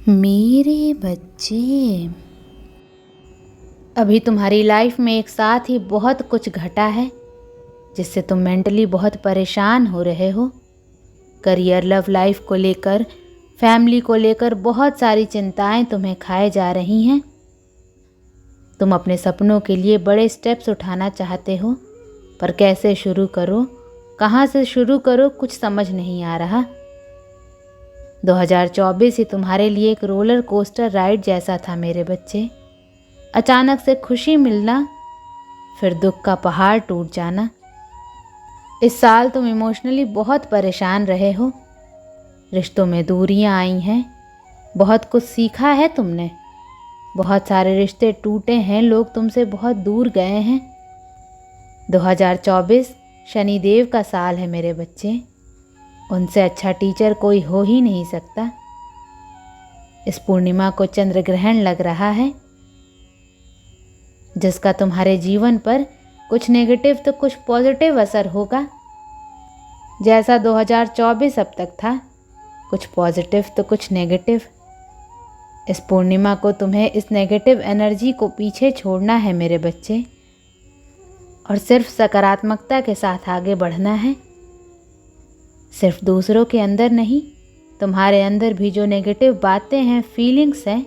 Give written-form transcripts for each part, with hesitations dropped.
मेरे बच्चे, अभी तुम्हारी लाइफ में एक साथ ही बहुत कुछ घटा है जिससे तुम मेंटली बहुत परेशान हो रहे हो। करियर, लव लाइफ को लेकर, फैमिली को लेकर बहुत सारी चिंताएं तुम्हें खाए जा रही हैं। तुम अपने सपनों के लिए बड़े स्टेप्स उठाना चाहते हो, पर कैसे शुरू करो, कहाँ से शुरू करो, कुछ समझ नहीं आ रहा। 2024 ही तुम्हारे लिए एक रोलर कोस्टर राइड जैसा था मेरे बच्चे। अचानक से खुशी मिलना, फिर दुख का पहाड़ टूट जाना। इस साल तुम इमोशनली बहुत परेशान रहे हो। रिश्तों में दूरियां आई हैं। बहुत कुछ सीखा है तुमने। बहुत सारे रिश्ते टूटे हैं, लोग तुमसे बहुत दूर गए हैं। 2024 शनिदेव का साल है मेरे बच्चे। उनसे अच्छा टीचर कोई हो ही नहीं सकता। इस पूर्णिमा को चंद्र ग्रहण लग रहा है, जिसका तुम्हारे जीवन पर कुछ नेगेटिव तो कुछ पॉजिटिव असर होगा। जैसा 2024 अब तक था, कुछ पॉजिटिव तो कुछ नेगेटिव। इस पूर्णिमा को तुम्हें इस नेगेटिव एनर्जी को पीछे छोड़ना है मेरे बच्चे, और सिर्फ सकारात्मकता के साथ आगे बढ़ना है। सिर्फ दूसरों के अंदर नहीं, तुम्हारे अंदर भी जो नेगेटिव बातें हैं, फीलिंग्स हैं,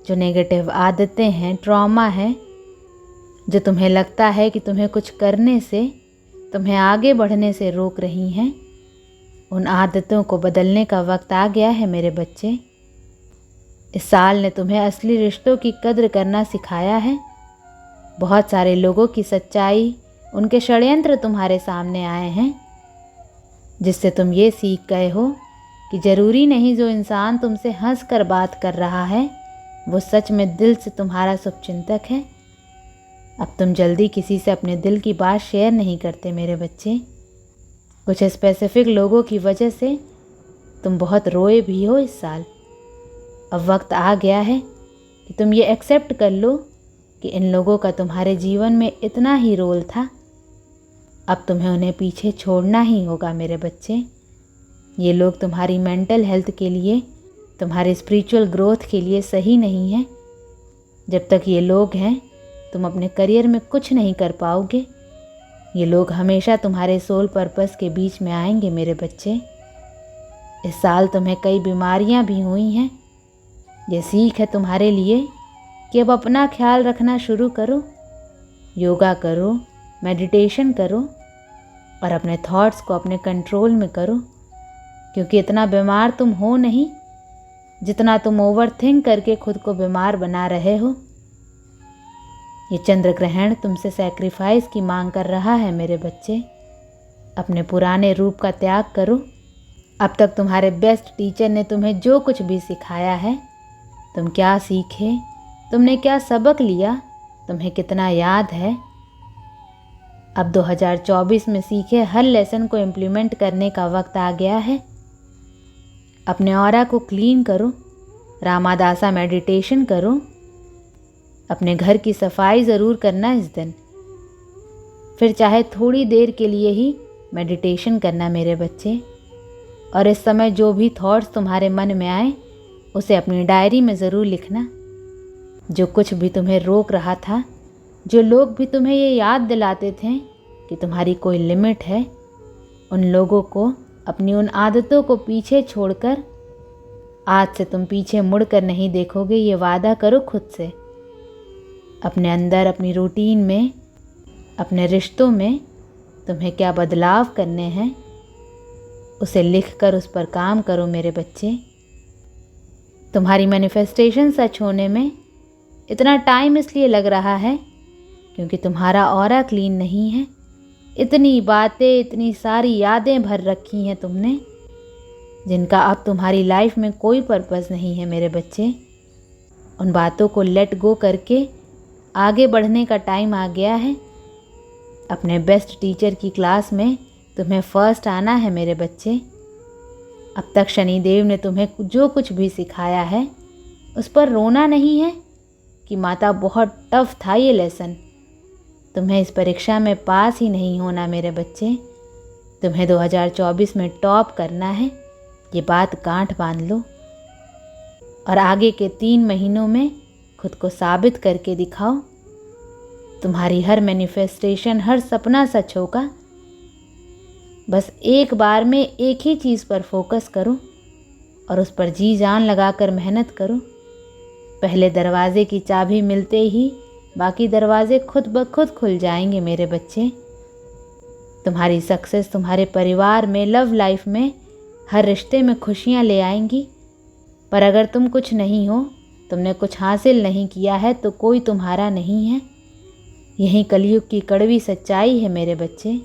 जो नेगेटिव आदतें हैं, ट्रॉमा है, जो तुम्हें लगता है कि तुम्हें कुछ करने से, तुम्हें आगे बढ़ने से रोक रही हैं, उन आदतों को बदलने का वक्त आ गया है मेरे बच्चे। इस साल ने तुम्हें असली रिश्तों की कद्र करना सिखाया है। बहुत सारे लोगों की सच्चाई, उनके षड्यंत्र तुम्हारे सामने आए हैं, जिससे तुम ये सीख गए हो कि ज़रूरी नहीं जो इंसान तुमसे हंस कर बात कर रहा है वो सच में दिल से तुम्हारा शुभचिंतक है। अब तुम जल्दी किसी से अपने दिल की बात शेयर नहीं करते मेरे बच्चे। कुछ स्पेसिफिक लोगों की वजह से तुम बहुत रोए भी हो इस साल। अब वक्त आ गया है कि तुम ये एक्सेप्ट कर लो कि इन लोगों का तुम्हारे जीवन में इतना ही रोल था। अब तुम्हें उन्हें पीछे छोड़ना ही होगा मेरे बच्चे। ये लोग तुम्हारी मेंटल हेल्थ के लिए, तुम्हारे स्पिरिचुअल ग्रोथ के लिए सही नहीं है। जब तक ये लोग हैं, तुम अपने करियर में कुछ नहीं कर पाओगे। ये लोग हमेशा तुम्हारे सोल पर्पस के बीच में आएंगे मेरे बच्चे। इस साल तुम्हें कई बीमारियां भी हुई हैं। ये सीख है तुम्हारे लिए कि अब अपना ख्याल रखना शुरू करो। योगा करो, मेडिटेशन करो और अपने थॉट्स को अपने कंट्रोल में करो, क्योंकि इतना बीमार तुम हो नहीं जितना तुम ओवरथिंक करके खुद को बीमार बना रहे हो। ये चंद्र ग्रहण तुमसे सैक्रिफाइस की मांग कर रहा है मेरे बच्चे। अपने पुराने रूप का त्याग करो। अब तक तुम्हारे बेस्ट टीचर ने तुम्हें जो कुछ भी सिखाया है, तुम क्या सीखे, तुमने क्या सबक लिया, तुम्हें कितना याद है। अब 2024 में सीखे हर लेसन को इम्प्लीमेंट करने का वक्त आ गया है। अपने ऑरा को क्लीन करो, रामादासा मेडिटेशन करो। अपने घर की सफाई ज़रूर करना इस दिन, फिर चाहे थोड़ी देर के लिए ही मेडिटेशन करना मेरे बच्चे। और इस समय जो भी थॉट्स तुम्हारे मन में आए, उसे अपनी डायरी में ज़रूर लिखना। जो कुछ भी तुम्हें रोक रहा था, जो लोग भी तुम्हें ये याद दिलाते थे कि तुम्हारी कोई लिमिट है, उन लोगों को, अपनी उन आदतों को पीछे छोड़कर आज से तुम पीछे मुड़कर नहीं देखोगे। ये वादा करो खुद से। अपने अंदर, अपनी रूटीन में, अपने रिश्तों में तुम्हें क्या बदलाव करने हैं, उसे लिखकर उस पर काम करो मेरे बच्चे। तुम्हारी मैनिफेस्टेशन सच होने में इतना टाइम इसलिए लग रहा है क्योंकि तुम्हारा ऑरा क्लीन नहीं है। इतनी बातें, इतनी सारी यादें भर रखी हैं तुमने, जिनका अब तुम्हारी लाइफ में कोई पर्पस नहीं है मेरे बच्चे। उन बातों को लेट गो करके आगे बढ़ने का टाइम आ गया है। अपने बेस्ट टीचर की क्लास में तुम्हें फर्स्ट आना है मेरे बच्चे। अब तक शनिदेव ने तुम्हें जो कुछ भी सिखाया है, उस पर रोना नहीं है कि माता बहुत टफ था ये लेसन। तुम्हें इस परीक्षा में पास ही नहीं होना मेरे बच्चे। तुम्हें 2024 में टॉप करना है, ये बात गांठ बांध लो। और आगे के 3 महीनों में खुद को साबित करके दिखाओ। तुम्हारी हर मैनिफेस्टेशन, हर सपना सच होगा। बस एक बार में एक ही चीज़ पर फोकस करो और उस पर जी जान लगाकर मेहनत करो। पहले दरवाजे की चाबी मिलते ही बाकी दरवाजे खुद ब खुद खुल जाएंगे मेरे बच्चे। तुम्हारी सक्सेस तुम्हारे परिवार में, लव लाइफ में, हर रिश्ते में खुशियाँ ले आएंगी। पर अगर तुम कुछ नहीं हो, तुमने कुछ हासिल नहीं किया है, तो कोई तुम्हारा नहीं है। यही कलयुग की कड़वी सच्चाई है मेरे बच्चे।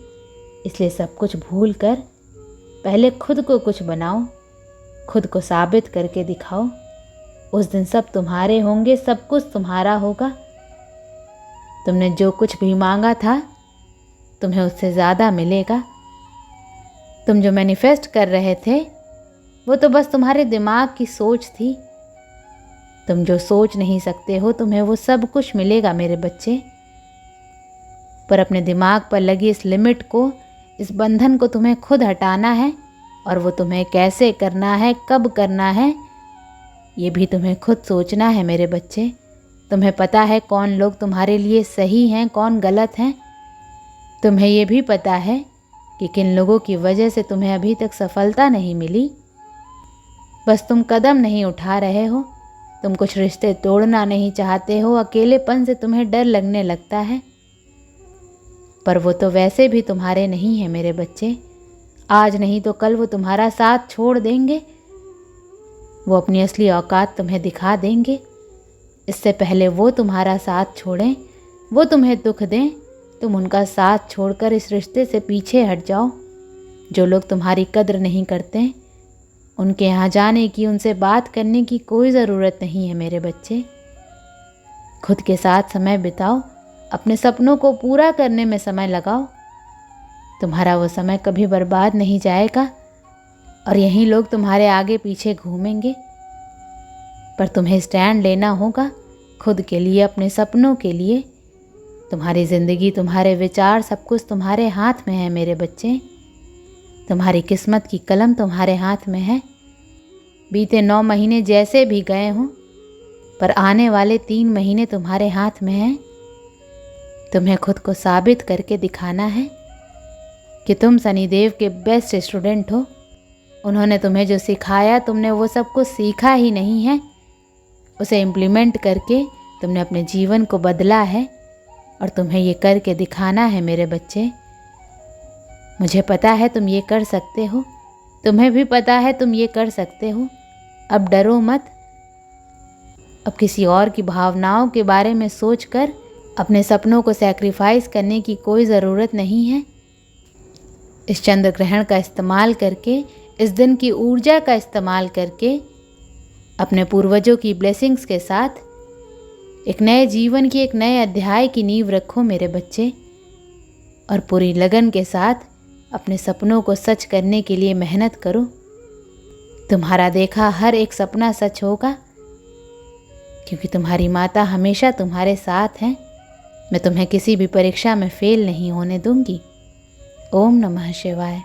इसलिए सब कुछ भूल कर पहले खुद को कुछ बनाओ, खुद को साबित करके दिखाओ। उस दिन सब तुम्हारे होंगे, सब कुछ तुम्हारा होगा। तुमने जो कुछ भी मांगा था, तुम्हें उससे ज़्यादा मिलेगा। तुम जो मैनिफेस्ट कर रहे थे, वो तो बस तुम्हारे दिमाग की सोच थी। तुम जो सोच नहीं सकते हो, तुम्हें वो सब कुछ मिलेगा मेरे बच्चे। पर अपने दिमाग पर लगी इस लिमिट को, इस बंधन को तुम्हें खुद हटाना है। और वो तुम्हें कैसे करना है, कब करना है, ये भी तुम्हें खुद सोचना है मेरे बच्चे। तुम्हें पता है कौन लोग तुम्हारे लिए सही हैं, कौन गलत हैं। तुम्हें ये भी पता है कि किन लोगों की वजह से तुम्हें अभी तक सफलता नहीं मिली। बस तुम कदम नहीं उठा रहे हो। तुम कुछ रिश्ते तोड़ना नहीं चाहते हो, अकेलेपन से तुम्हें डर लगने लगता है। पर वो तो वैसे भी तुम्हारे नहीं हैं मेरे बच्चे। आज नहीं तो कल वो तुम्हारा साथ छोड़ देंगे। वो अपनी असली औकात तुम्हें दिखा देंगे। इससे पहले वो तुम्हारा साथ छोड़ें, वो तुम्हें दुख दें, तुम उनका साथ छोड़कर इस रिश्ते से पीछे हट जाओ। जो लोग तुम्हारी कद्र नहीं करते, उनके यहाँ जाने की, उनसे बात करने की कोई ज़रूरत नहीं है मेरे बच्चे। खुद के साथ समय बिताओ, अपने सपनों को पूरा करने में समय लगाओ। तुम्हारा वो समय कभी बर्बाद नहीं जाएगा और यही लोग तुम्हारे आगे पीछे घूमेंगे। पर तुम्हें स्टैंड लेना होगा खुद के लिए, अपने सपनों के लिए। तुम्हारी ज़िंदगी, तुम्हारे विचार, सब कुछ तुम्हारे हाथ में है मेरे बच्चे। तुम्हारी किस्मत की कलम तुम्हारे हाथ में है। बीते 9 महीने जैसे भी गए हों, पर आने वाले 3 महीने तुम्हारे हाथ में हैं। तुम्हें खुद को साबित करके दिखाना है कि तुम शनिदेव के बेस्ट स्टूडेंट हो। उन्होंने तुम्हें जो सिखाया, तुमने वो सब कुछ सीखा ही नहीं है, उसे इम्प्लीमेंट करके तुमने अपने जीवन को बदला है। और तुम्हें ये करके दिखाना है मेरे बच्चे। मुझे पता है तुम ये कर सकते हो, तुम्हें भी पता है तुम ये कर सकते हो। अब डरो मत। अब किसी और की भावनाओं के बारे में सोचकर अपने सपनों को सैक्रिफाइस करने की कोई ज़रूरत नहीं है। इस चंद्र ग्रहण का इस्तेमाल करके, इस दिन की ऊर्जा का इस्तेमाल करके, अपने पूर्वजों की ब्लेसिंग्स के साथ एक नए जीवन की, एक नए अध्याय की नींव रखो मेरे बच्चे। और पूरी लगन के साथ अपने सपनों को सच करने के लिए मेहनत करो। तुम्हारा देखा हर एक सपना सच होगा, क्योंकि तुम्हारी माता हमेशा तुम्हारे साथ हैं। मैं तुम्हें किसी भी परीक्षा में फेल नहीं होने दूंगी। ओम नमः शिवाय।